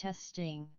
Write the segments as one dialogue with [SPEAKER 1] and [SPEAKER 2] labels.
[SPEAKER 1] Testing.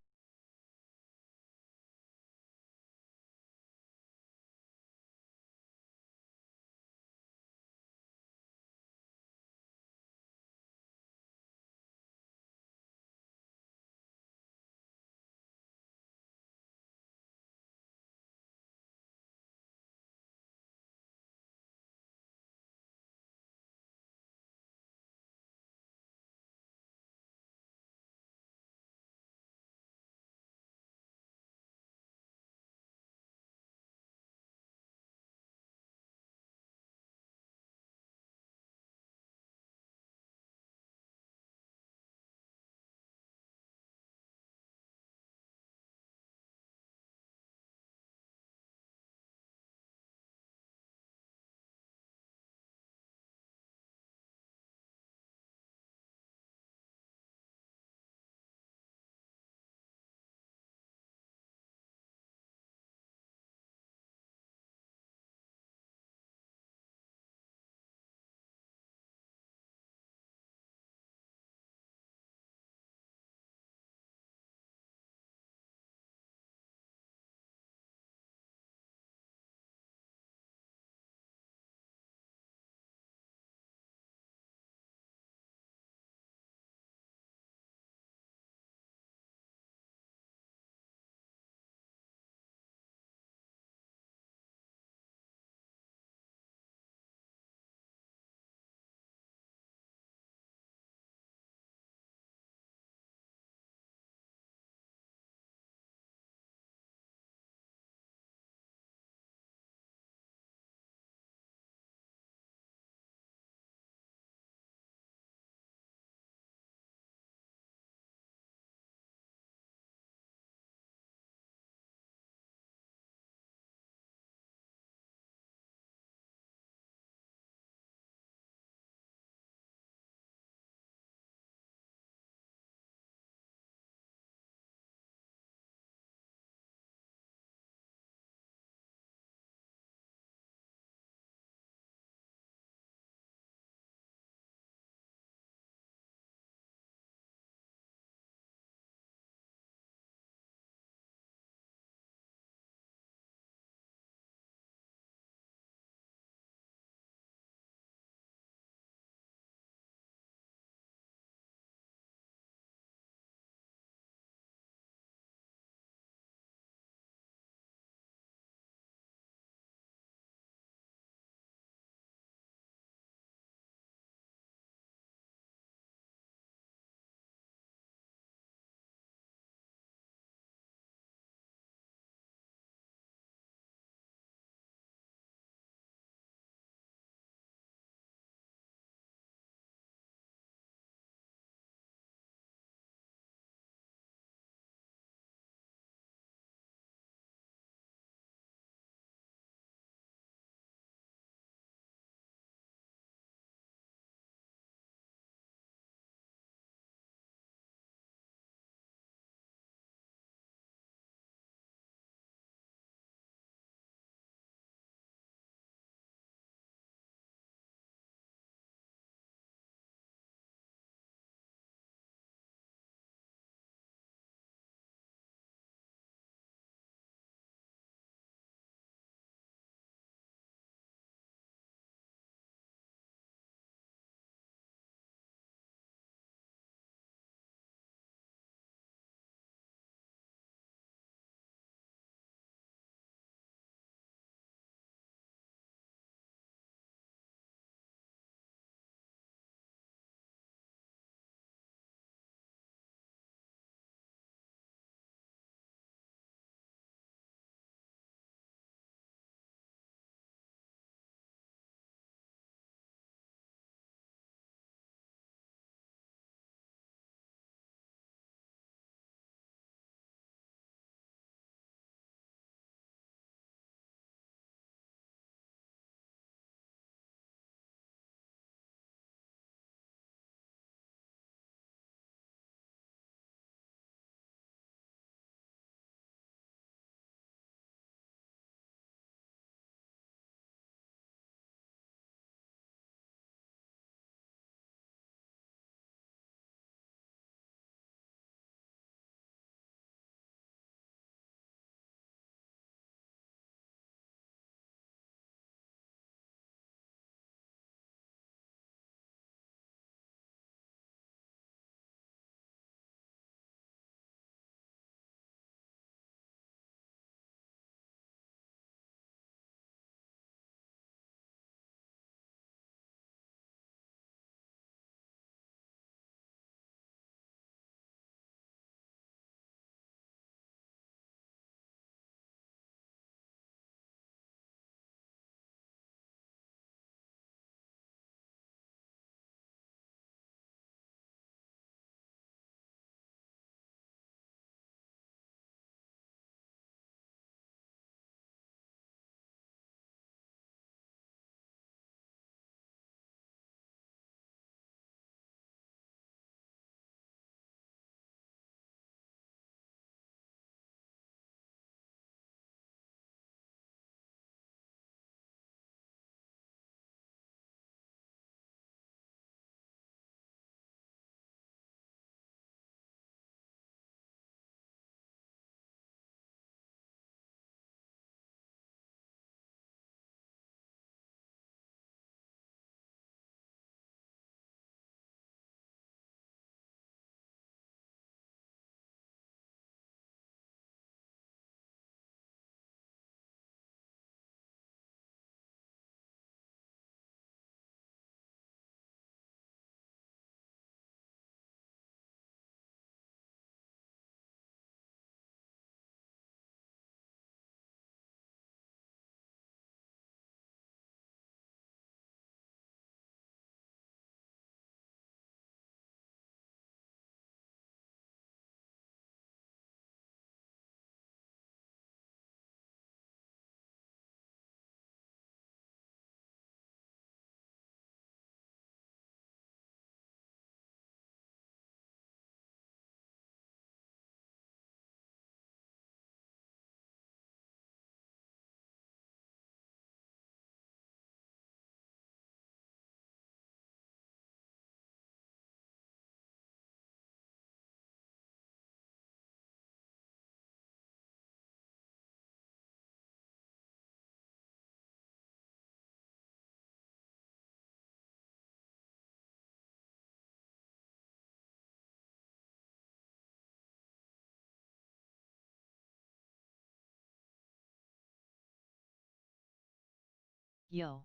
[SPEAKER 1] Yo.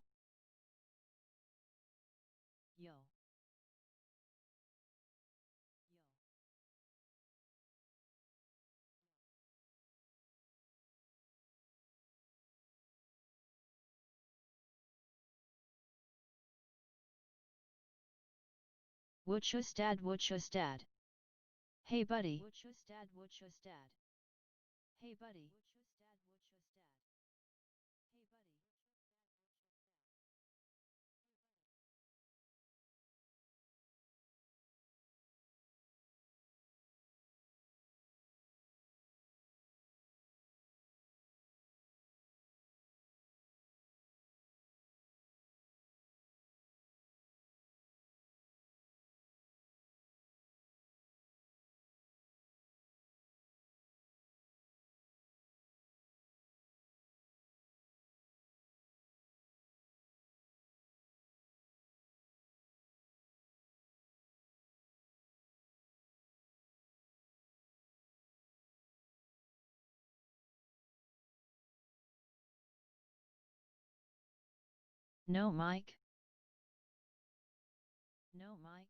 [SPEAKER 1] Yo. Wuchustad Wuchustad. Hey buddy. Wuchustad Wuchustad. Hey buddy. No Mike. No Mike.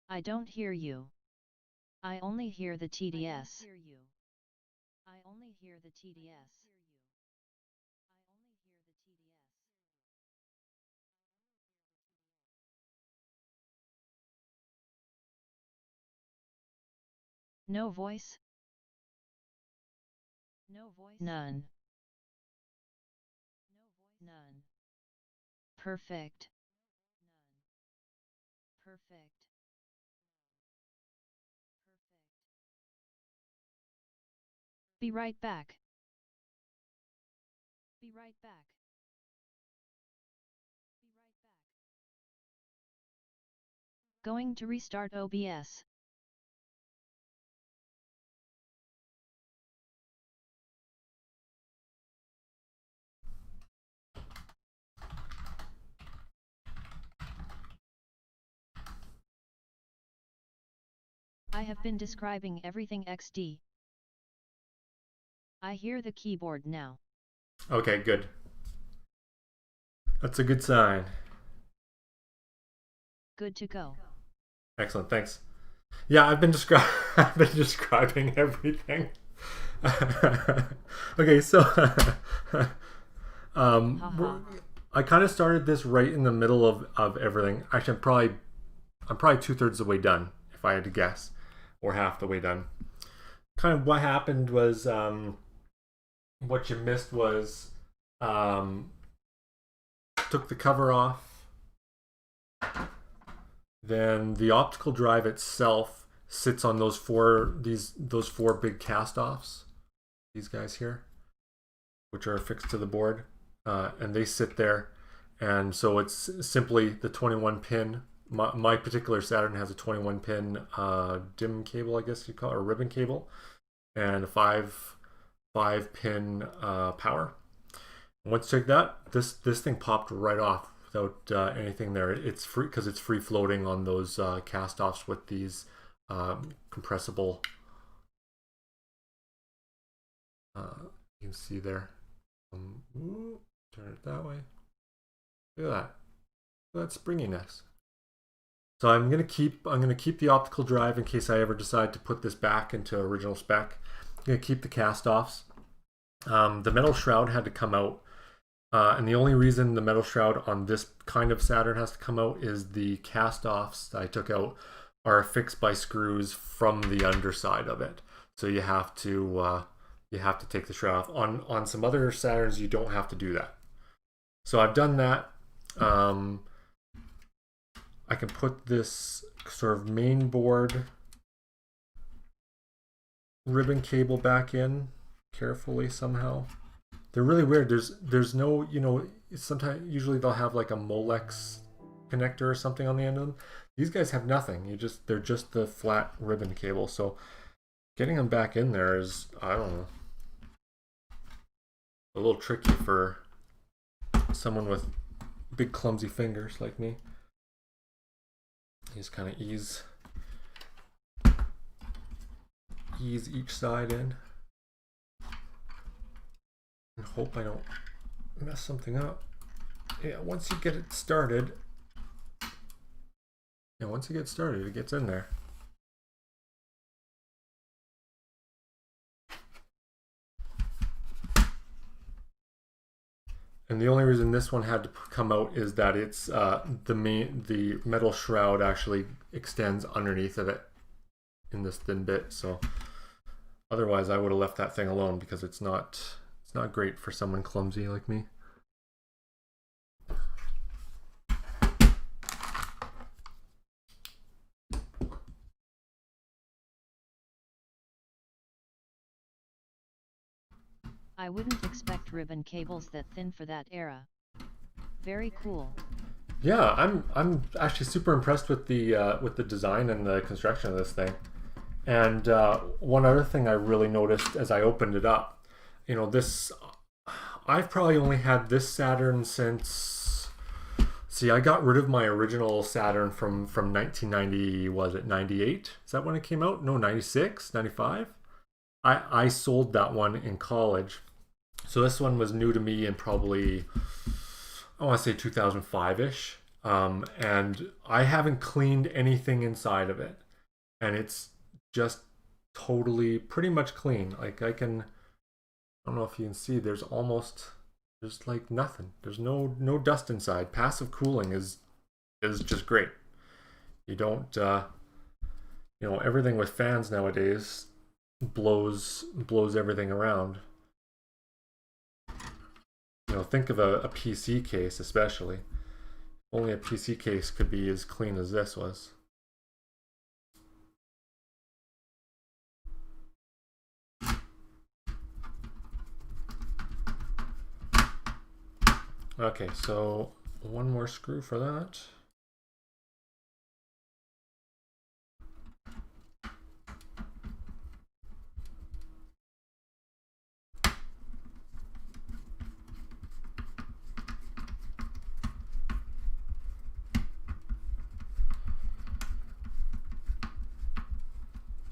[SPEAKER 1] I don't hear you. I only hear the TDS. I only hear the TDS. No voice? No voice? None. None. Perfect. Perfect. Be right back. Be right back. Going to restart OBS. I have been describing everything XD. I hear the keyboard now.
[SPEAKER 2] Okay, good. That's a good sign.
[SPEAKER 1] Good to go.
[SPEAKER 2] Excellent, thanks. Yeah, I've been I've been describing everything. Okay, so
[SPEAKER 1] Haha.
[SPEAKER 2] I kind of started this right in the middle of everything. Actually, I'm probably 2/3 the way done, if I had to guess, or half the way done. Kind of what happened was, what you missed was, um, took the cover off. Then the optical drive itself sits on those four big cast offs. These guys here, which are affixed to the board, and they sit there. And so it's simply the 21 pin. My particular Saturn has a 21 pin DIM cable, I guess you call it, or ribbon cable, and a five pin power. Once you take that, this thing popped right off without anything there. It's free because it's free floating on those cast offs with these compressible. You can see there. Turn it that way. Look at that. Look at that springiness. So I'm gonna keep the optical drive in case I ever decide to put this back into original spec. I'm gonna keep the cast-offs. The metal shroud had to come out, and the only reason the metal shroud on this kind of Saturn has to come out is the cast-offs that I took out are affixed by screws from the underside of it. So you have to take the shroud off. On some other Saturns, you don't have to do that. So I've done that. I can put this sort of main board ribbon cable back in carefully somehow. They're really weird. There's no, you know, sometimes usually they'll have like a Molex connector or something on the end of them. These guys have nothing. They're just the flat ribbon cable. So getting them back in there is, I don't know, a little tricky for someone with big clumsy fingers like me. Just kind of ease each side in and hope I don't mess something up. Yeah, once you get it started, it gets in there. And the only reason this one had to come out is that it's the metal shroud actually extends underneath of it in this thin bit. So otherwise, I would have left that thing alone because it's not great for someone clumsy like me.
[SPEAKER 1] I wouldn't expect ribbon cables that thin for that era. Very cool.
[SPEAKER 2] Yeah, I'm actually super impressed with the design and the construction of this thing. And one other thing I really noticed as I opened it up, you know, I've probably only had this Saturn since. See, I got rid of my original Saturn from 1990. Was it 98? Is that when it came out? No, 96, 95. I sold that one in college. So this one was new to me in probably, I want to say 2005-ish. And I haven't cleaned anything inside of it. And it's just totally pretty much clean. Like I don't know if you can see, there's like nothing. There's no dust inside. Passive cooling is just great. You don't, you know, everything with fans nowadays blows everything around. You know, think of a PC case especially. Only a PC case could be as clean as this was. Okay, so one more screw for that.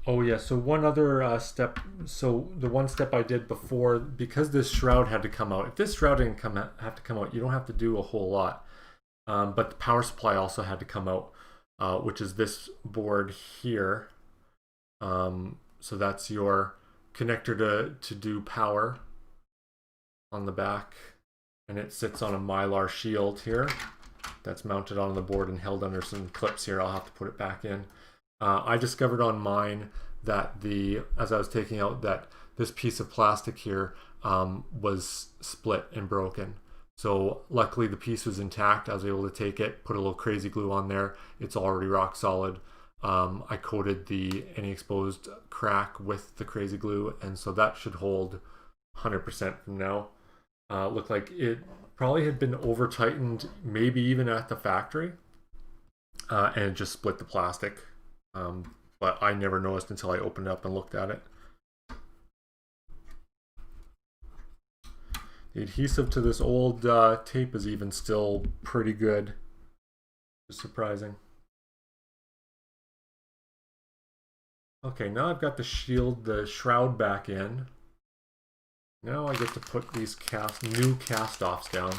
[SPEAKER 2] Oh yeah, so one other step. So the one step I did before, because this shroud had to come out. If this shroud didn't have to come out, you don't have to do a whole lot. But the power supply also had to come out, which is this board here. So that's your connector to do power on the back, and it sits on a Mylar shield here that's mounted on the board and held under some clips here. I'll have to put it back in. I discovered on mine that as I was taking out, that this piece of plastic here was split and broken. So luckily the piece was intact. I was able to take it, put a little crazy glue on there. It's already rock solid. I coated any exposed crack with the crazy glue, and so that should hold 100% from now. Looked like it probably had been over tightened, maybe even at the factory, and it just split the plastic. But I never noticed until I opened it up and looked at it. The adhesive to this old tape is even still pretty good. It's surprising. Okay, now I've got the shroud back in. Now I get to put these new cast-offs down.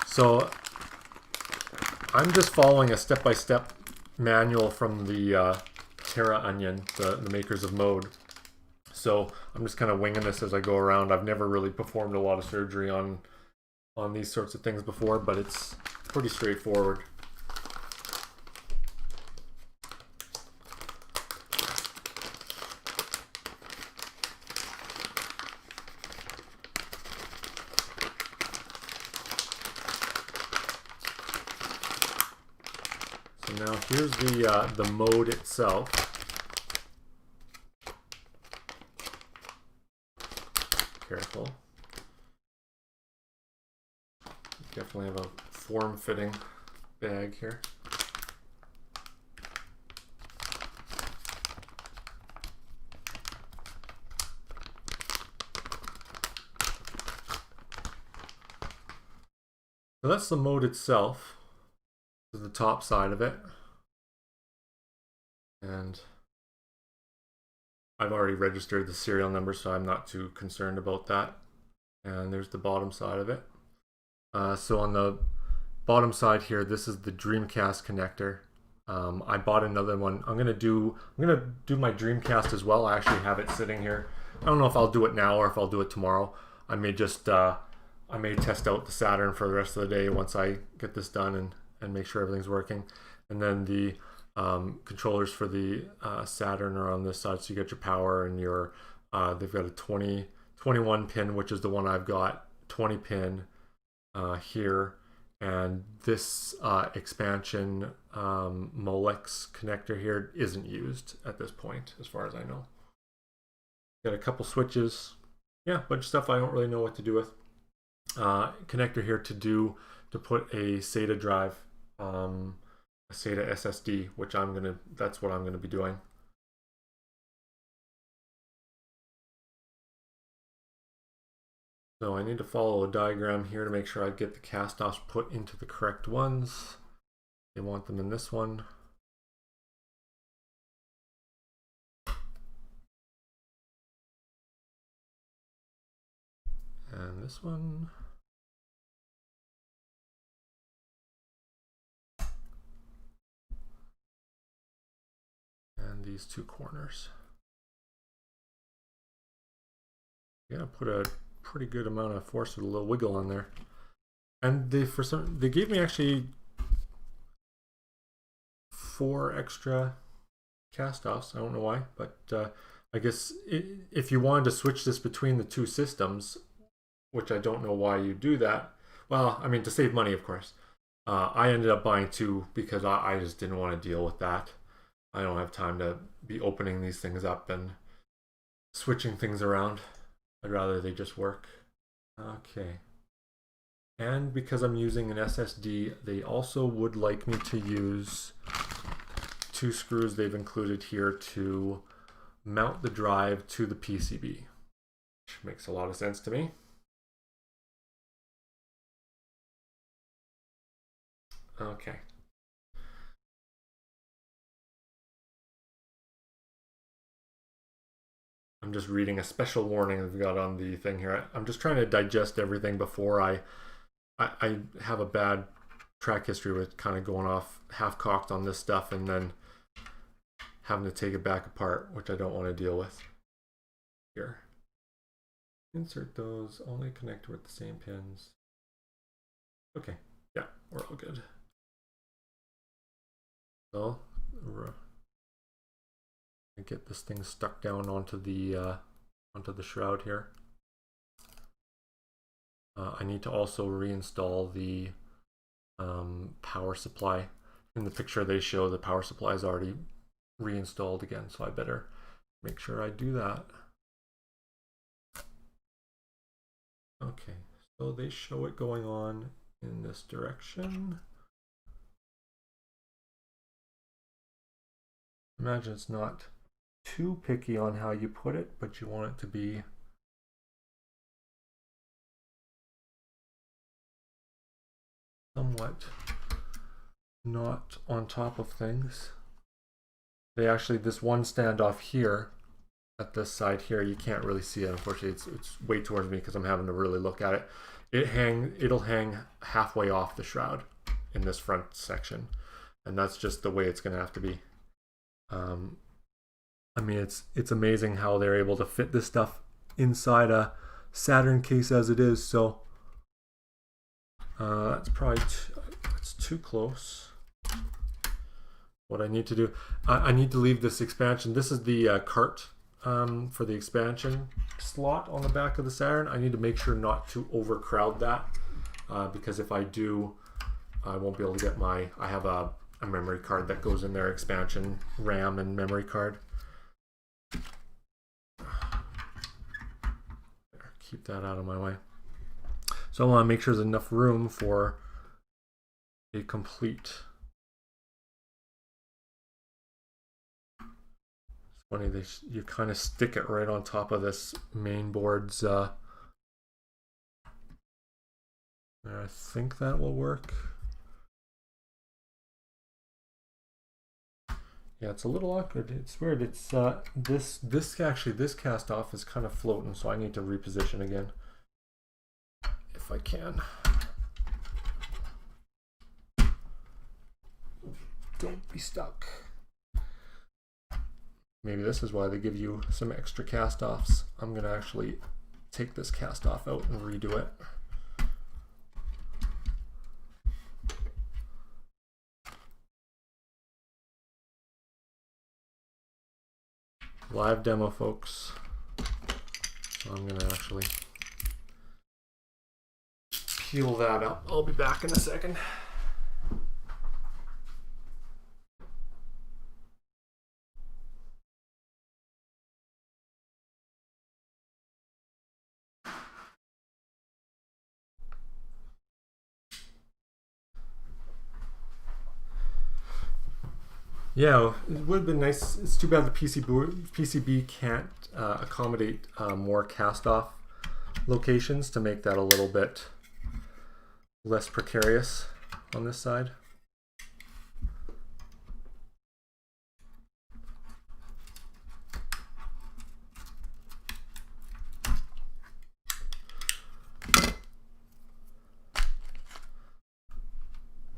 [SPEAKER 2] So I'm just following a step-by-step manual from the Terra Onion, the makers of Mode. So I'm just kind of winging this as I go around. I've never really performed a lot of surgery on these sorts of things before, but it's pretty straightforward. So now here's the mode itself. Careful. Definitely have a form-fitting bag here. So that's the mode itself. This is the top side of it. And I've already registered the serial number, so I'm not too concerned about that. And there's the bottom side of it. So on the bottom side here, this is the Dreamcast connector. I bought another one. I'm gonna do my Dreamcast as well. I actually have it sitting here. I don't know if I'll do it now or if I'll do it tomorrow. I may just I may test out the Saturn for the rest of the day once I get this done and make sure everything's working. And then the controllers for the Saturn are on this side, so you get your power and your they've got a 21 pin, which is the one I've got, 20 pin here, and this expansion Molex connector here isn't used at this point as far as I know. Got a couple switches, yeah, a bunch of stuff I don't really know what to do with. Connector here to put a SATA drive, a SATA SSD, which that's what I'm gonna be doing. So I need to follow a diagram here to make sure I get the cast-offs put into the correct ones. They want them in this one. And this one. And these two corners. Yeah, put a pretty good amount of force with a little wiggle on there. And they gave me actually 4 extra cast-offs. I don't know why, but I guess if you wanted to switch this between the two systems, which I don't know why you do that. Well, I mean, to save money, of course. I ended up buying 2 because I just didn't want to deal with that. I don't have time to be opening these things up and switching things around. I'd rather they just work. Okay. And because I'm using an SSD, they also would like me to use 2 screws they've included here to mount the drive to the PCB, which makes a lot of sense to me. Okay. I'm just reading a special warning we've got on the thing here. I'm just trying to digest everything before I have a bad track history with kind of going off half-cocked on this stuff and then having to take it back apart, which I don't want to deal with. Here. Insert those, only connect with the same pins. Okay, yeah, we're all good. So, get this thing stuck down onto the shroud here. I need to also reinstall the power supply. In the picture they show, the power supply is already reinstalled again, so I better make sure I do that. Okay, so they show it going on in this direction. Imagine it's not too picky on how you put it, but you want it to be somewhat not on top of things. they actually, this one standoff here at this side here, you can't really see it, unfortunately. It's way towards me because I'm having to really look at it. It'll hang halfway off the shroud in this front section, and that's just the way it's going to have to be. I mean, it's amazing how they're able to fit this stuff inside a Saturn case as it is. So that's probably that's too close. What I need to do, I need to leave this expansion. This is the cart for the expansion slot on the back of the Saturn. I need to make sure not to overcrowd that because if I do, I won't be able to get my, I have a memory card that goes in there, expansion RAM and memory card. Keep that out of my way. So I want to make sure there's enough room for a complete. It's funny, you kind of stick it right on top of this main board's. I think that will work. Yeah, it's a little awkward. It's weird. It's this cast off is kind of floating, so I need to reposition again if I can. Don't be stuck. Maybe this is why they give you some extra cast offs. I'm gonna actually take this cast off out and redo it. Live demo, folks. So I'm gonna actually peel that up. I'll be back in a second. Yeah, it would have been nice. It's too bad the PCB can't accommodate more cast-off locations to make that a little bit less precarious on this side.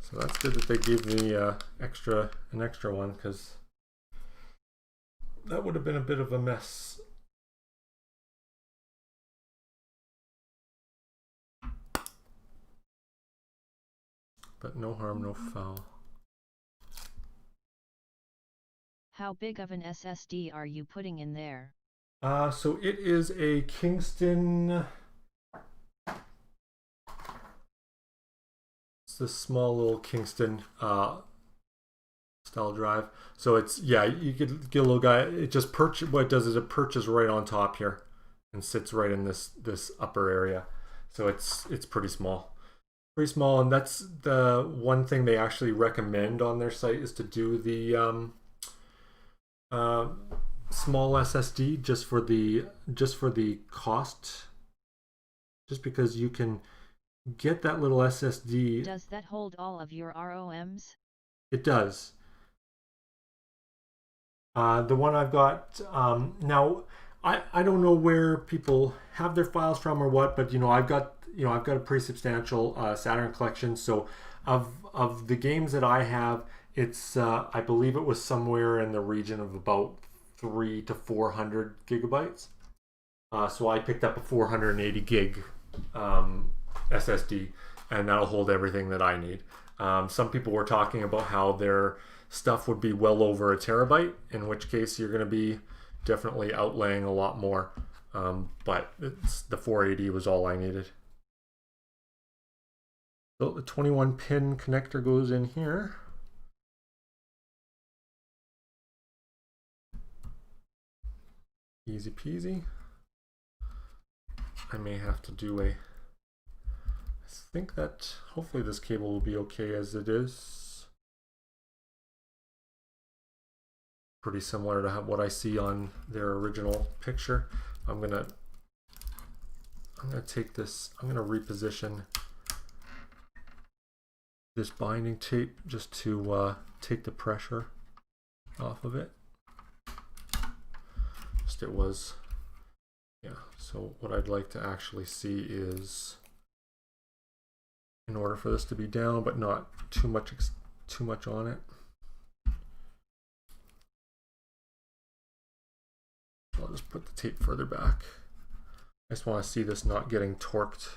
[SPEAKER 2] So that's good that they gave me an extra one, because that would have been a bit of a mess. But no harm, no foul.
[SPEAKER 1] How big of an SSD are you putting in there?
[SPEAKER 2] So it is a Kingston. It's this small little Kingston style drive. So it's, yeah, you could get a little guy. It just what it does is it perches right on top here and sits right in this upper area. So it's pretty small. Pretty small, and that's the one thing they actually recommend on their site is to do the small SSD just for the cost, just because you can get that little SSD.
[SPEAKER 1] Does that hold all of your ROMs?
[SPEAKER 2] It does. The one I've got now, I don't know where people have their files from or what, but I've got a pretty substantial Saturn collection. So of the games that I have, it's I believe it was somewhere in the region of about 300 to 400 gigabytes. So I picked up a 480 gig SSD, and that'll hold everything that I need. Some people were talking about how their stuff would be well over a terabyte, in which case you're going to be definitely outlaying a lot more. But the 480 was all I needed. So the 21 pin connector goes in here. Easy peasy. I may have to do I think that hopefully this cable will be okay as it is. Pretty similar to what I see on their original picture. I'm gonna take this, I'm gonna reposition this binding tape just to take the pressure off of it. it was. Yeah, so what I'd like to actually see is, in order for this to be down but not too much on it, I'll just put the tape further back. I just want to see this not getting torqued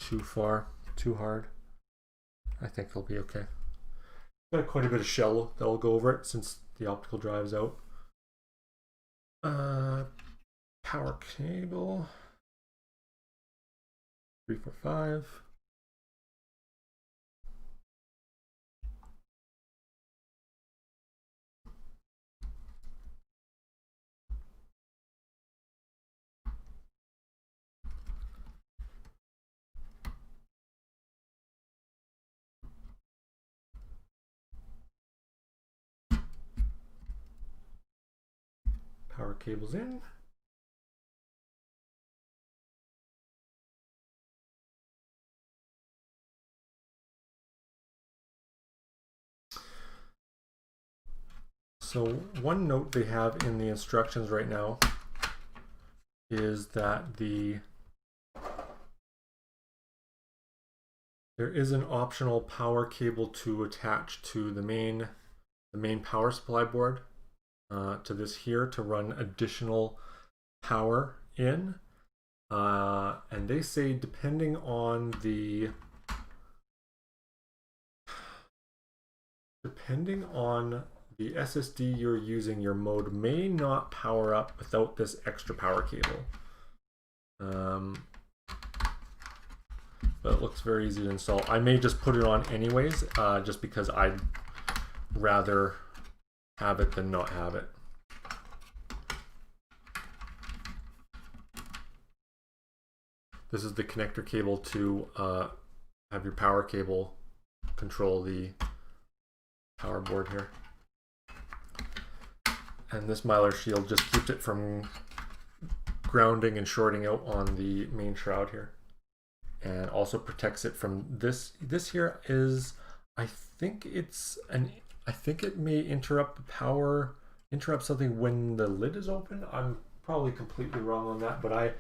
[SPEAKER 2] too hard. I think it'll be okay. Got quite a bit of shell that'll go over it since the optical drive is out. Power cable 345. Power cables in. So one note they have in the instructions right now is that there is an optional power cable to attach to the main power supply board to this here to run additional power in. And they say depending on the SSD you're using, your mode may not power up without this extra power cable. But it looks very easy to install. I may just put it on anyways, just because I'd rather have it than not have it. This is the connector cable to have your power cable control the power board here. And this Mylar shield just keeps it from grounding and shorting out on the main shroud here. And also protects it from this. This here is, I think it may interrupt the power, interrupt something when the lid is open. I'm probably completely wrong on that, but I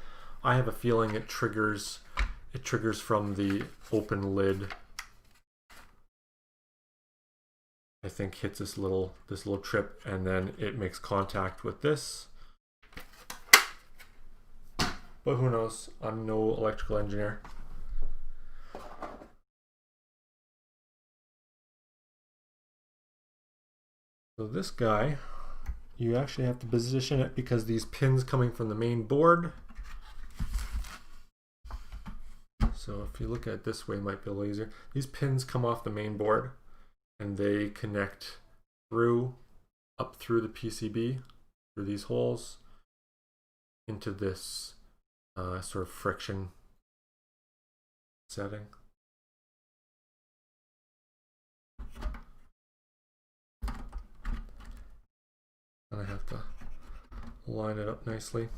[SPEAKER 2] have a feeling it triggers from the open lid. I think hits this little trip, and then it makes contact with this. But who knows? I'm no electrical engineer. So this guy, you actually have to position it because these pins coming from the main board. So if you look at it this way, it might be a little easier. These pins come off the main board and they connect up through the PCB, through these holes, into this sort of friction setting. And I have to line it up nicely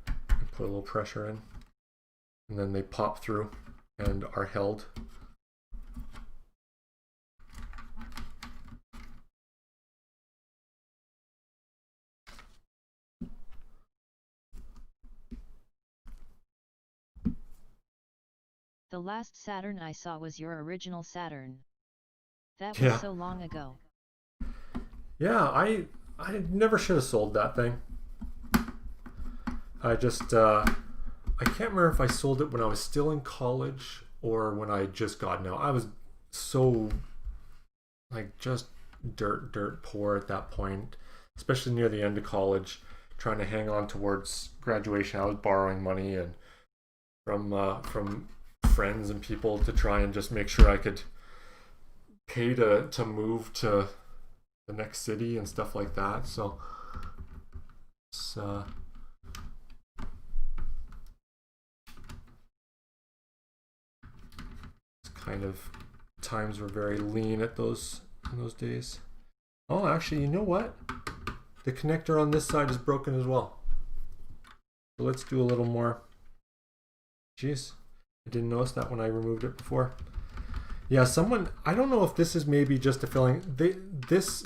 [SPEAKER 2] and put a little pressure in, and then they pop through and are held.
[SPEAKER 1] The last Saturn I saw was your original Saturn. That was so long ago.
[SPEAKER 2] Yeah, I never should have sold that thing. I just I can't remember if I sold it when I was still in college or when I had just gotten out. I was so like just dirt poor at that point, especially near the end of college, trying to hang on towards graduation. I was borrowing money and from friends and people to try and just make sure I could pay to move to the next city and stuff like that. So it's kind of, times were very lean in those days. Oh, actually, you know what? The connector on this side is broken as well. So let's do a little more. Jeez, I didn't notice that when I removed it before. Yeah, I don't know if this is maybe just a filling. This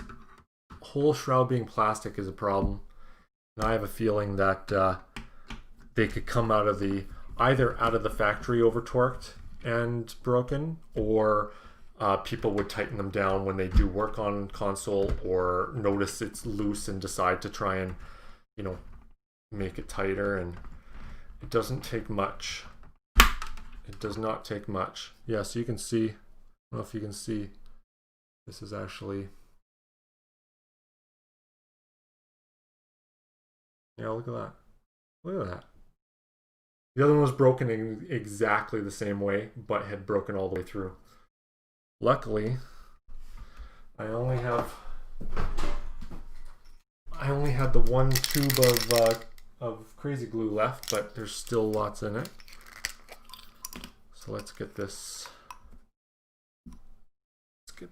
[SPEAKER 2] whole shroud being plastic is a problem. And I have a feeling that they could come out of the either out of the factory over torqued and broken, or people would tighten them down when they do work on console, or notice it's loose and decide to try and, you know, make it tighter. And it doesn't take much. It does not take much. Yeah, so you can see, I don't know if you can see, this is actually, yeah, look at that. Look at that. The other one was broken in exactly the same way, but had broken all the way through. Luckily, I only had the one tube of crazy glue left, but there's still lots in it. So let's get this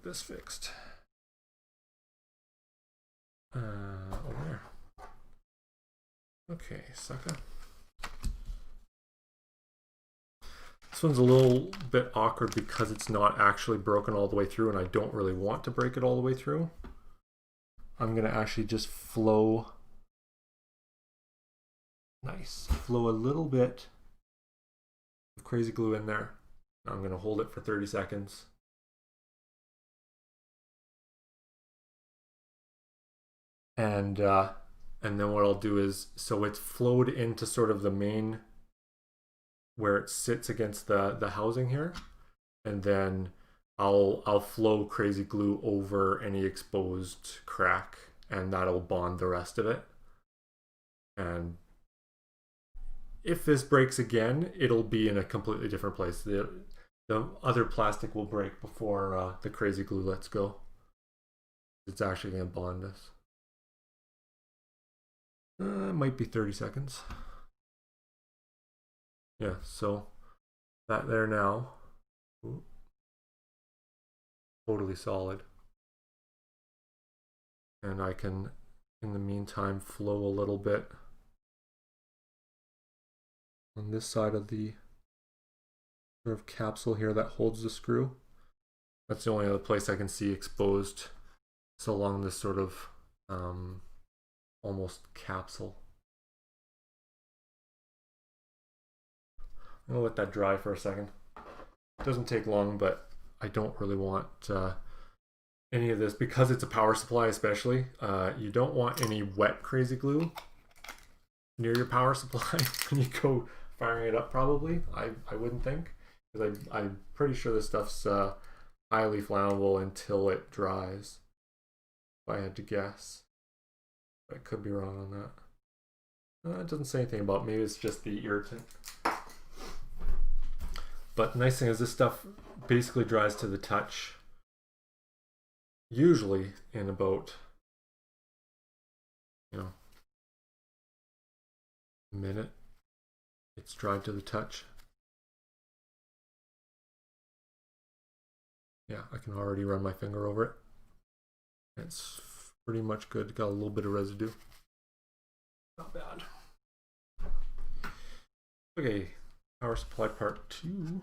[SPEAKER 2] fixed. Over there. Okay, sucker. This one's a little bit awkward because it's not actually broken all the way through, and I don't really want to break it all the way through. I'm gonna actually just flow a little bit of crazy glue in there. I'm gonna hold it for 30 seconds. And then what I'll do is, so it's flowed into sort of the main, where it sits against the housing here, and then I'll flow crazy glue over any exposed crack, and that'll bond the rest of it. And if this breaks again, it'll be in a completely different place. The other plastic will break before the crazy glue lets go. It's actually going to bond this. It might be 30 seconds. Yeah, so that there now. Ooh, totally solid. And I can, in the meantime, flow a little bit on this side of the sort of capsule here that holds the screw. That's the only other place I can see exposed. So along this sort of almost capsule. I'm gonna let that dry for a second. It doesn't take long, but I don't really want any of this, because it's a power supply especially. You don't want any wet crazy glue near your power supply when you go firing it up, probably. I wouldn't think, because I'm pretty sure this stuff's highly flammable until it dries, if I had to guess. I could be wrong on that. It doesn't say anything about, maybe it's just the irritant. But the nice thing is this stuff basically dries to the touch, usually in about, you know, a minute. It's dried to the touch. Yeah, I can already run my finger over it. It's pretty much good. Got a little bit of residue. Not bad. Okay, power supply part 2.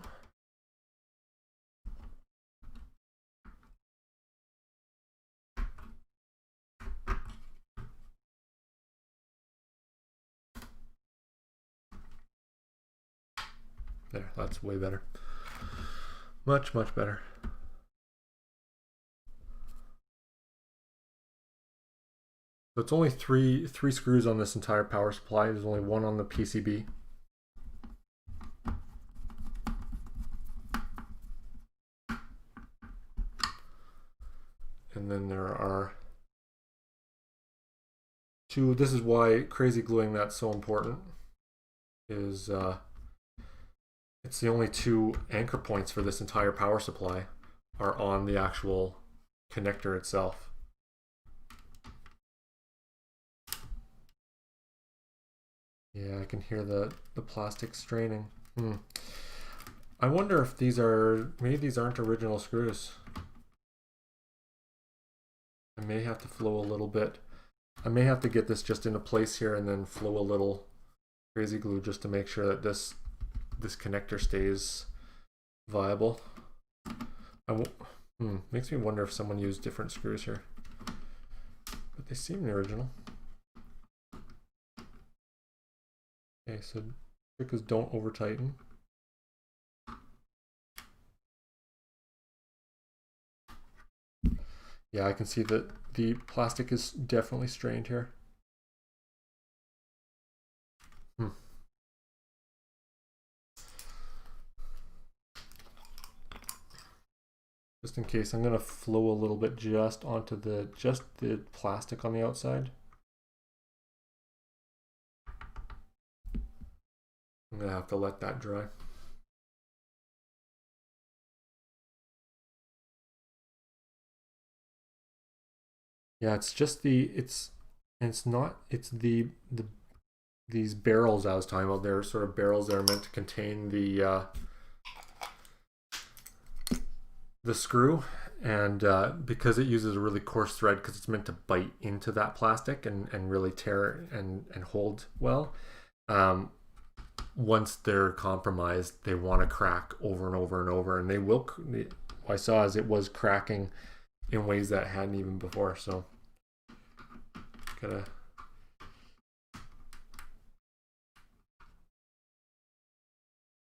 [SPEAKER 2] There, that's way better. Much, much better. So it's only three screws on this entire power supply. There's only one on the PCB. And then there are 2. This is why crazy gluing that's so important. Is it's the only 2 anchor points for this entire power supply are on the actual connector itself. Yeah, I can hear the plastic straining. I wonder if these are, maybe these aren't original screws. I may have to flow a little bit. I may have to get this just into place here and then flow a little crazy glue just to make sure that this connector stays viable. Makes me wonder if someone used different screws here, but they seem the original. Okay, so trick is don't over tighten. Yeah, I can see that the plastic is definitely strained here. Just in case, I'm going to flow a little bit just onto the plastic on the outside. I'm going to have to let that dry. Yeah, it's just it's these barrels I was talking about. They're sort of barrels that are meant to contain the screw, and because it uses a really coarse thread, because it's meant to bite into that plastic and really tear and hold well. Once they're compromised, they want to crack over and over and over, and they will. What I saw is it was cracking in ways that hadn't even before. So gotta.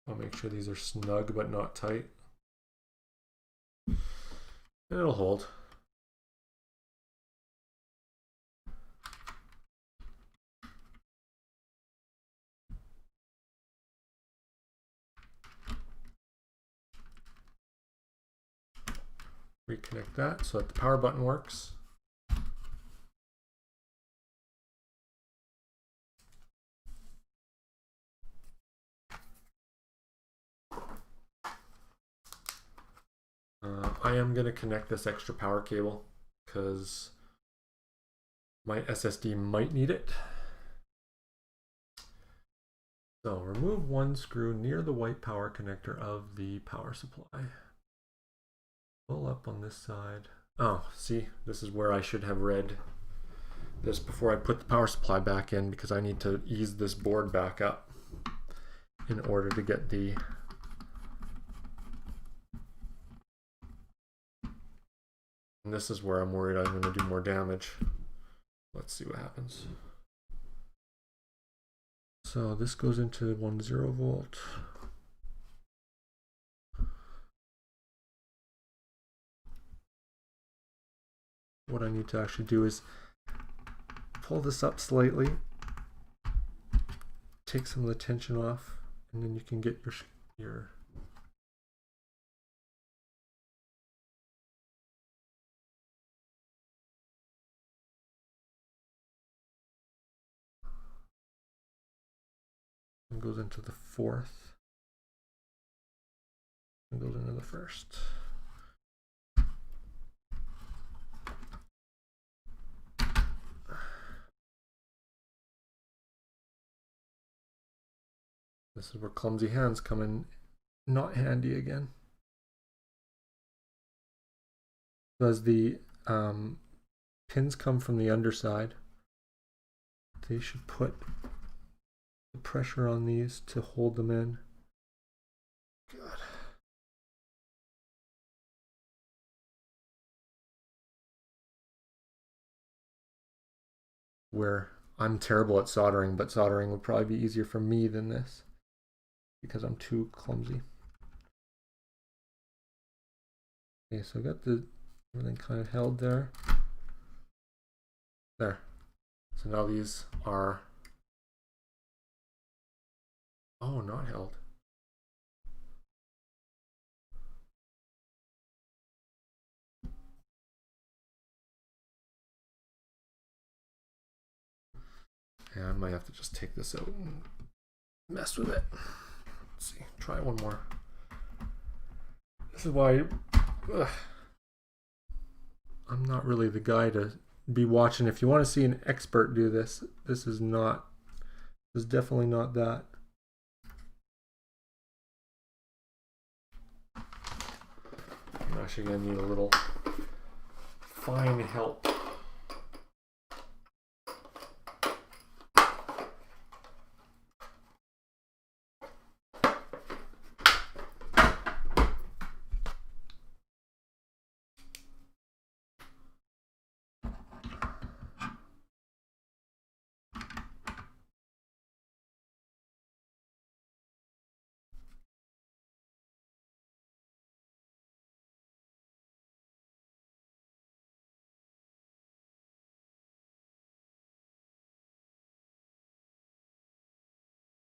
[SPEAKER 2] I'll make sure these are snug but not tight. It'll hold. Reconnect that so that the power button works. I am going to connect this extra power cable because my SSD might need it. So remove one screw near the white power connector of the power supply. Pull up on this side. Oh, see, this is where I should have read this before I put the power supply back in, because I need to ease this board back up in order to get the and this is where I'm worried I'm going to do more damage. Let's see what happens. So this goes into 10 volt. What I need to actually do is pull this up slightly, take some of the tension off, and then you can get your and goes into the fourth and goes into the first. This is where clumsy hands come in not handy again. As the pins come from the underside, they should put the pressure on these to hold them in. God. Where I'm terrible at soldering, but soldering would probably be easier for me than this because I'm too clumsy. Okay, so I got everything kind of held there. There. So now these are, oh, not held. Yeah, I might have to just take this out and mess with it. Let's see, try one more. This is why I'm not really the guy to be watching. If you want to see an expert do this, this is definitely not that. I'm actually going to need a little fine help.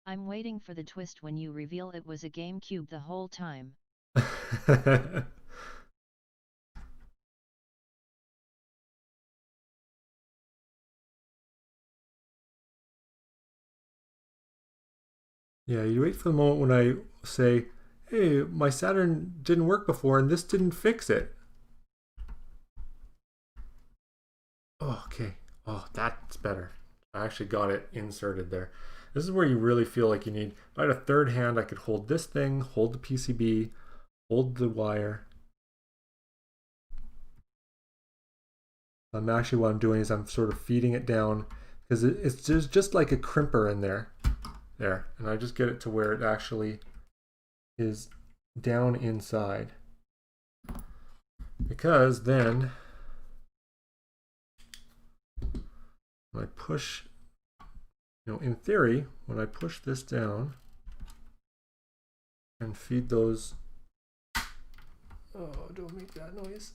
[SPEAKER 1] I'm waiting for the twist when you reveal it was a GameCube the whole time.
[SPEAKER 2] Yeah, you wait for the moment when I say, hey, my Saturn didn't work before and this didn't fix it. Oh, okay. Oh, that's better. I actually got it inserted there. This is where you really feel like you need. If I had a third hand, I could hold this thing, hold the PCB, hold the wire. Actually, what I'm doing is I'm sort of feeding it down because it's just like a crimper in there. There. And I just get it to where it actually is down inside. Because then when I push, in theory, when I push this down and feed those, oh, don't make that noise.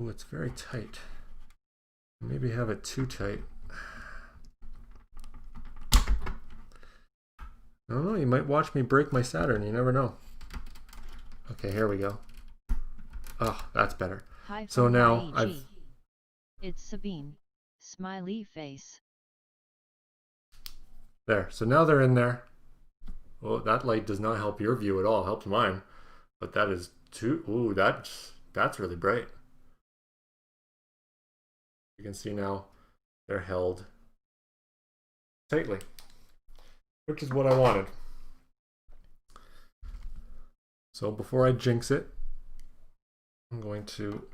[SPEAKER 2] Oh, it's very tight. Maybe have it too tight. I don't know, you might watch me break my Saturn, you never know. Okay, here we go. Oh, that's better.
[SPEAKER 1] Hi
[SPEAKER 2] so now
[SPEAKER 1] It's Sabine. Smiley face.
[SPEAKER 2] There, so now they're in there. Oh, that light does not help your view at all, it helps mine. But that is too, ooh, that's really bright. You can see now they're held tightly, which is what I wanted. So before I jinx it, I'm going to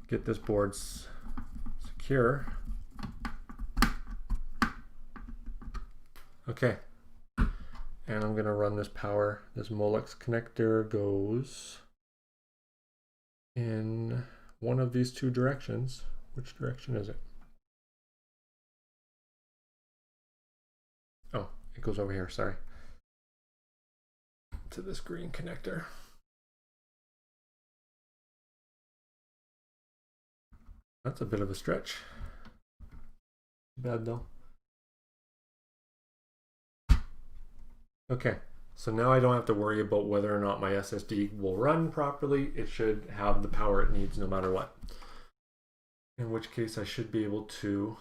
[SPEAKER 2] get this board secure. Okay, and I'm gonna run this power. This Molex connector goes in one of these two directions. Which direction is it? Oh, it goes over here, sorry. To this green connector. That's a bit of a stretch. Bad though. Okay, so now I don't have to worry about whether or not my SSD will run properly. It should have the power it needs no matter what. In which case I should be able to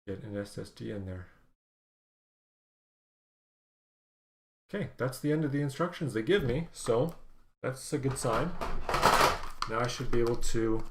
[SPEAKER 2] get an SSD in there. Okay, that's the end of the instructions they give me, so that's a good sign. Now I should be able to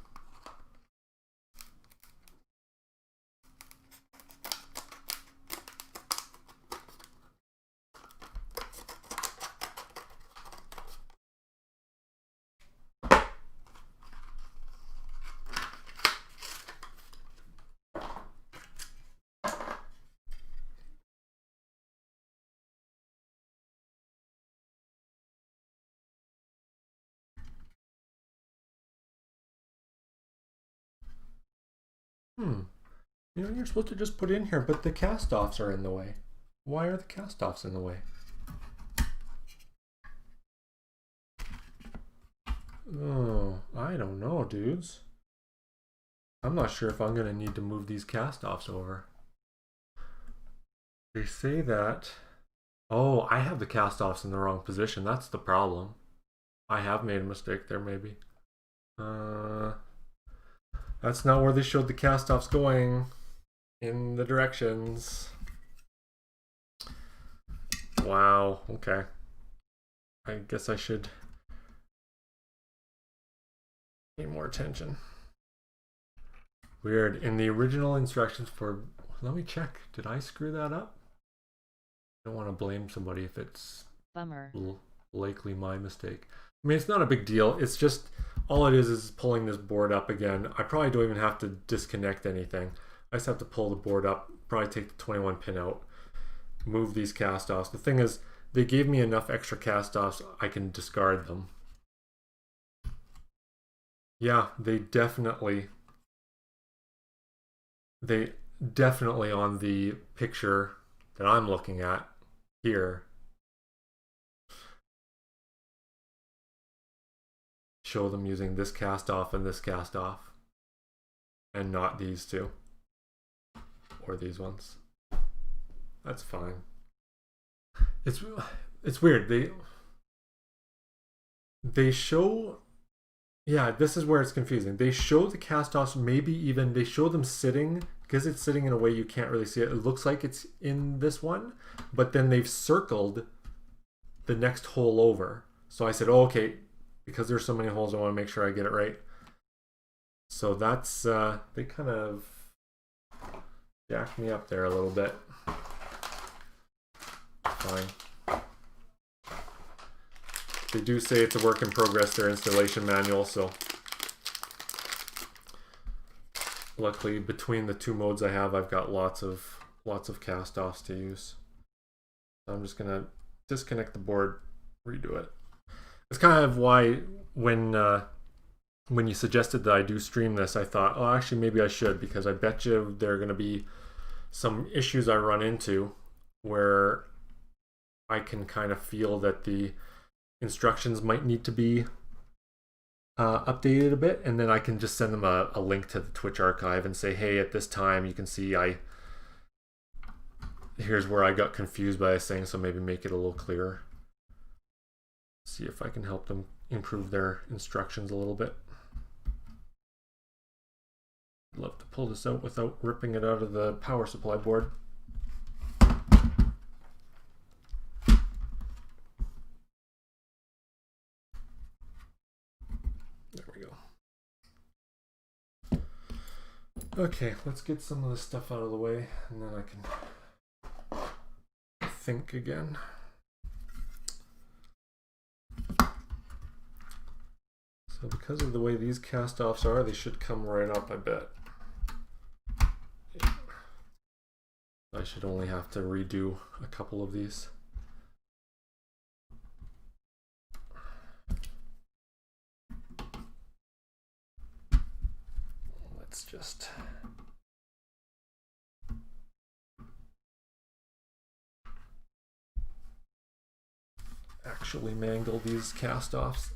[SPEAKER 2] you're supposed to just put in here, but the cast-offs are in the way. Why are the cast-offs in the way? Oh, I don't know, dudes. I'm not sure if I'm going to need to move these cast-offs over. They say that... Oh, I have the cast-offs in the wrong position. That's the problem. I have made a mistake there, maybe. That's not where they showed the cast-offs going in the directions. Wow, okay. I guess I should pay more attention. Weird. In the original instructions for... Let me check. Did I screw that up? I don't want to blame somebody if it's...
[SPEAKER 1] Bummer.
[SPEAKER 2] Likely my mistake. I mean, it's not a big deal. It's just... All it is pulling this board up again. I probably don't even have to disconnect anything. I just have to pull the board up, probably take the 21 pin out, move these cast-offs. The thing is, they gave me enough extra cast-offs, I can discard them. Yeah, they definitely on the picture that I'm looking at here show them using this cast off and this cast off. and not these two or these ones. That's fine. It's weird. They show, yeah, this is where it's confusing. They show the cast-offs, maybe even they show them sitting, because it's sitting in a way you can't really see it. It looks like it's in this one, but then they've circled the next hole over. So I said, oh, okay, because there's so many holes, I want to make sure I get it right. So that's, they kind of jacked me up there a little bit. Fine. They do say it's a work in progress, their installation manual, so luckily between the two modes I have, I've got lots of cast-offs to use. So I'm just gonna disconnect the board, redo it. It's kind of why when you suggested that I do stream this, I thought, oh, actually maybe I should, because I bet you there are going to be some issues I run into where I can kind of feel that the instructions might need to be updated a bit, and then I can just send them a link to the Twitch archive and say, hey, at this time you can see here's where I got confused by this thing, so maybe make it a little clearer. See if I can help them improve their instructions a little bit. I'd love to pull this out without ripping it out of the power supply board. There we go. Okay, let's get some of this stuff out of the way, and then I can think again. So because of the way these cast-offs are, they should come right up, I bet. I should only have to redo a couple of these. Let's just actually mangle these cast-offs.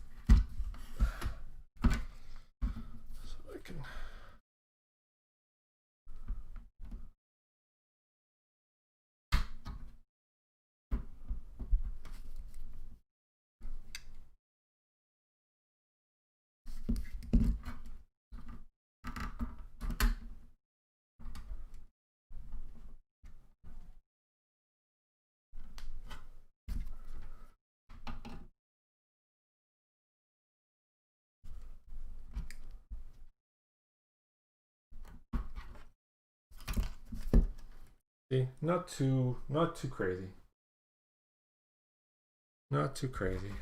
[SPEAKER 2] See, not too crazy. Not too crazy.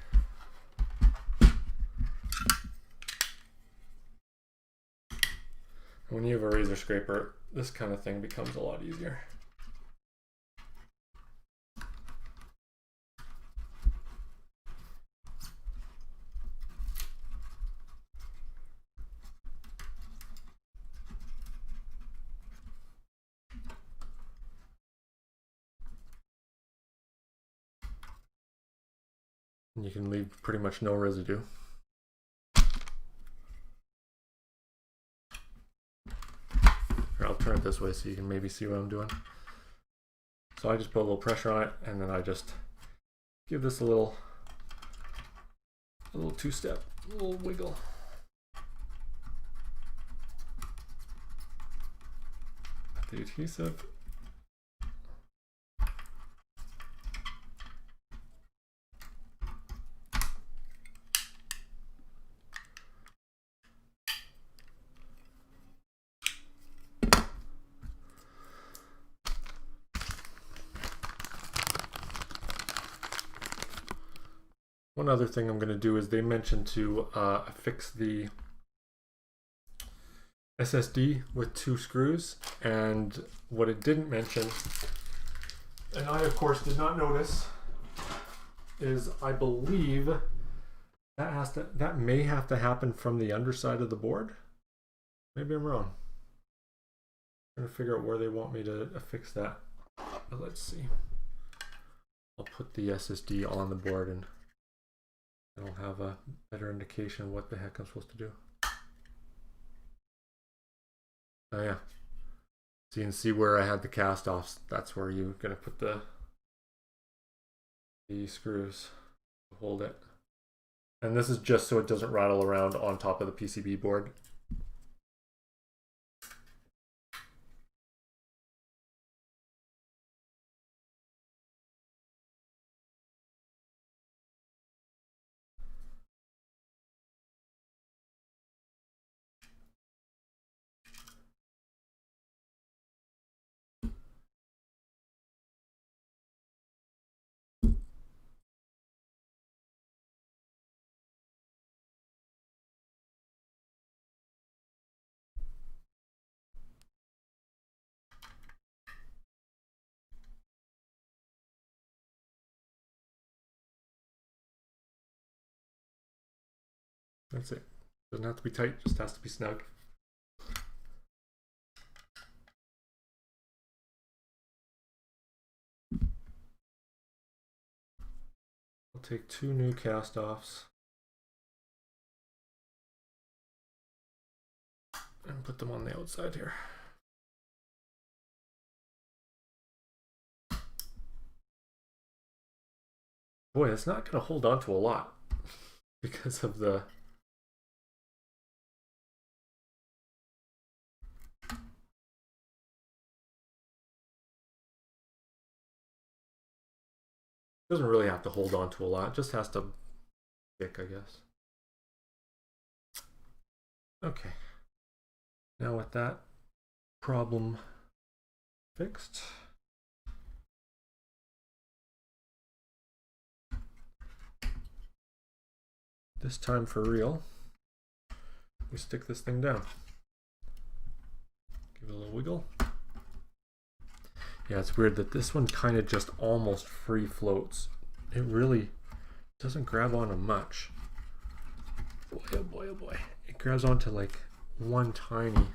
[SPEAKER 2] When you have a razor scraper, this kind of thing becomes a lot easier. And you can leave pretty much no residue. Here, I'll turn it this way so you can maybe see what I'm doing. So I just put a little pressure on it, and then I just give this a little two-step, a little wiggle. The adhesive. One other thing I'm going to do is they mentioned to fix the SSD with 2 screws, and what it didn't mention, and I of course did not notice, is I believe that may have to happen from the underside of the board. Maybe I'm wrong. I'm trying to figure out where they want me to fix that. But let's see. I'll put the SSD on the board and I'll have a better indication of what the heck I'm supposed to do. Oh yeah. So you can see where I had the cast offs. That's where you're gonna put the screws to hold it. And this is just so it doesn't rattle around on top of the PCB board. That's it. Doesn't have to be tight, just has to be snug. I'll take 2 new cast offs and put them on the outside here. Boy, it's not going to hold on to a lot because of the doesn't really have to hold on to a lot, just has to stick, I guess. Okay. Now with that problem fixed, this time for real, we stick this thing down. Give it a little wiggle. Yeah, it's weird that this one kind of just almost free floats. It really doesn't grab onto much. Boy, oh boy, oh boy. It grabs onto like one tiny.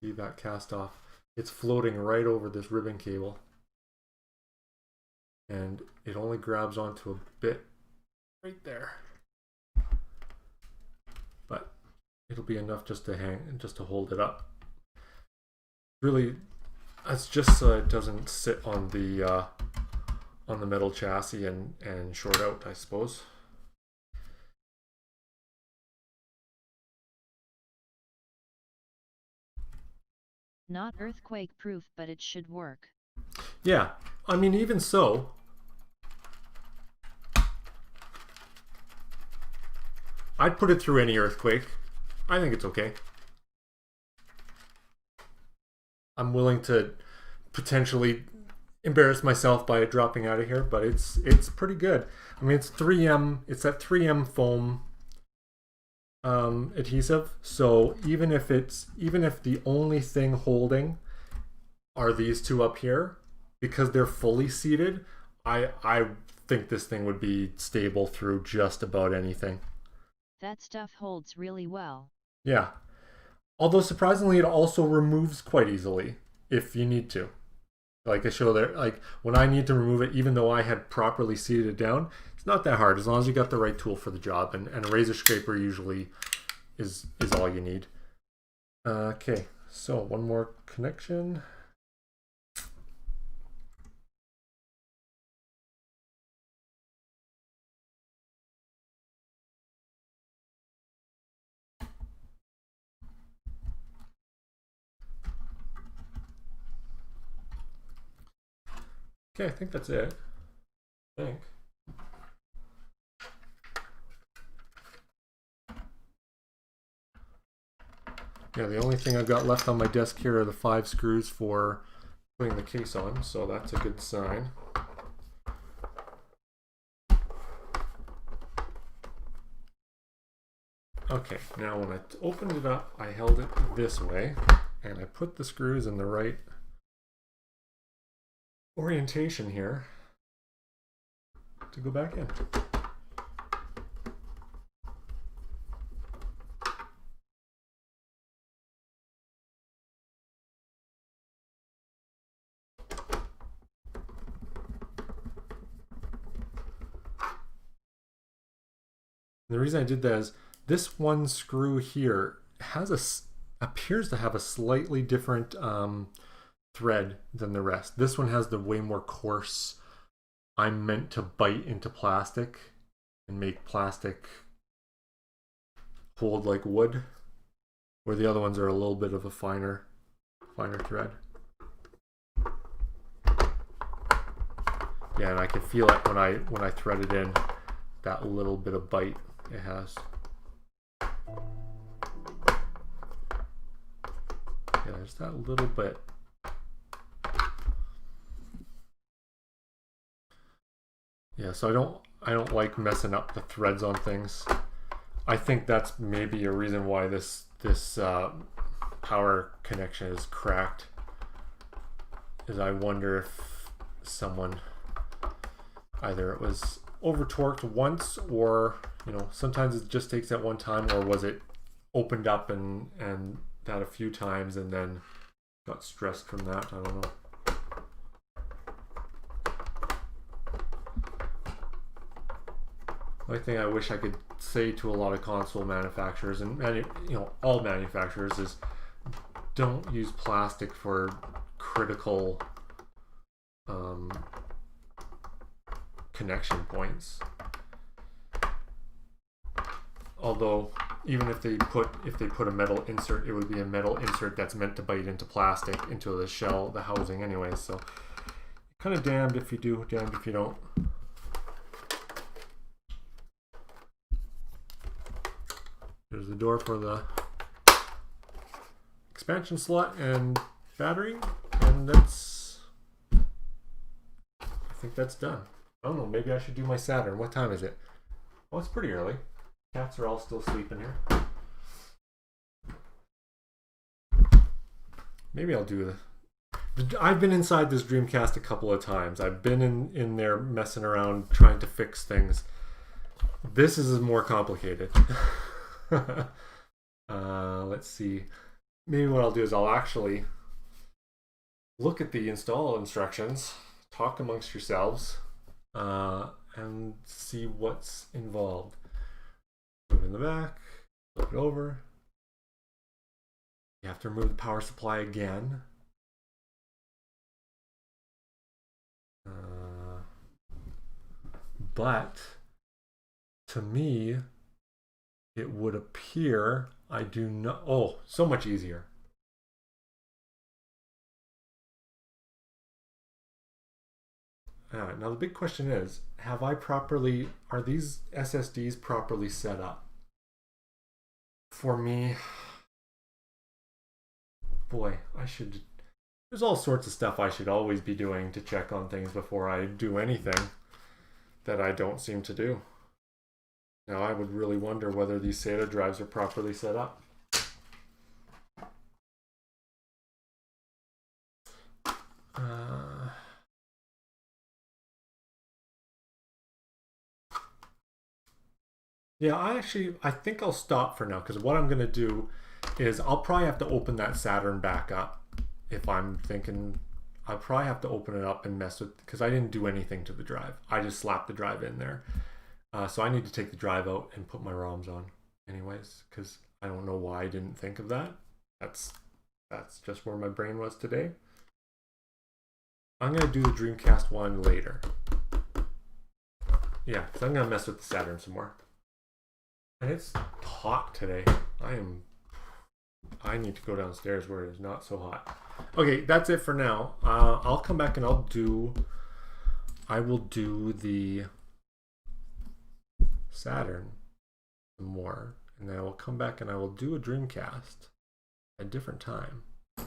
[SPEAKER 2] See that cast off? It's floating right over this ribbon cable. And it only grabs onto a bit right there. But it'll be enough just to hang, just to hold it up. Really, that's just so it doesn't sit on the metal chassis and short out, I suppose.
[SPEAKER 1] Not earthquake proof, but it should work.
[SPEAKER 2] Yeah, I mean, even so, I'd put it through any earthquake. I think it's okay. I'm willing to potentially embarrass myself by dropping out of here, but it's pretty good. I mean, it's 3M. It's that 3M foam adhesive. So even if the only thing holding are these two up here, because they're fully seated, I think this thing would be stable through just about anything.
[SPEAKER 1] That stuff holds really well.
[SPEAKER 2] Yeah. Although surprisingly, it also removes quite easily if you need to. Like I show there, like when I need to remove it, even though I had properly seated it down, it's not that hard as long as you got the right tool for the job. And a razor scraper usually is all you need. Okay, so one more connection. Okay, I think that's it. I think. Yeah, the only thing I've got left on my desk here are the 5 screws for putting the case on, so that's a good sign. Okay, now when I opened it up, I held it this way, and I put the screws in the right orientation here to go back in. And the reason I did that is this one screw here appears to have a slightly different thread than the rest. This one has the way more coarse. I'm meant to bite into plastic and make plastic hold like wood, where the other ones are a little bit of a finer thread. Yeah, and I can feel it when I thread it in, that little bit of bite it has. Yeah, there's that little bit. Yeah, so I don't like messing up the threads on things. I think that's maybe a reason why this power connection is cracked. Is I wonder if someone, either it was over torqued once, or sometimes it just takes that one time, or was it opened up and that a few times and then got stressed from that. I don't know. The thing I wish I could say to a lot of console manufacturers and all manufacturers is don't use plastic for critical connection points. Although even if they put a metal insert, it would be a metal insert that's meant to bite into plastic, into the shell, the housing anyway. So kind of damned if you do, damned if you don't. There's the door for the expansion slot and battery, and I think that's done. I don't know, maybe I should do my Saturn. What time is it? Oh, it's pretty early. Cats are all still sleeping here. Maybe I'll do I've been inside this Dreamcast a couple of times. I've been in there messing around trying to fix things. This is more complicated. Let's see. Maybe what I'll do is I'll actually look at the install instructions, talk amongst yourselves, and see what's involved. Move in the back, flip it over. You have to remove the power supply again. But to me, it would appear I do not. Oh, so much easier. All right, now the big question is, are these SSDs properly set up? For me, boy, there's all sorts of stuff I should always be doing to check on things before I do anything that I don't seem to do. Now I would really wonder whether these SATA drives are properly set up. Yeah, I think I'll stop for now, because what I'm going to do is I'll probably have to open that Saturn back up. If I'm thinking, I'll probably have to open it up and mess with, because I didn't do anything to the drive. I just slapped the drive in there. So I need to take the drive out and put my ROMs on anyways, because I don't know why I didn't think of that. That's just where my brain was today. I'm going to do the Dreamcast one later. Yeah, because I'm going to mess with the Saturn some more. And it's hot today. I need to go downstairs where it is not so hot. Okay, that's it for now. I'll come back and I will do the Saturn some more, and then I will come back and I will do a Dreamcast at a different time, and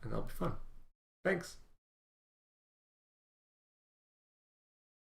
[SPEAKER 2] that'll be fun. Thanks.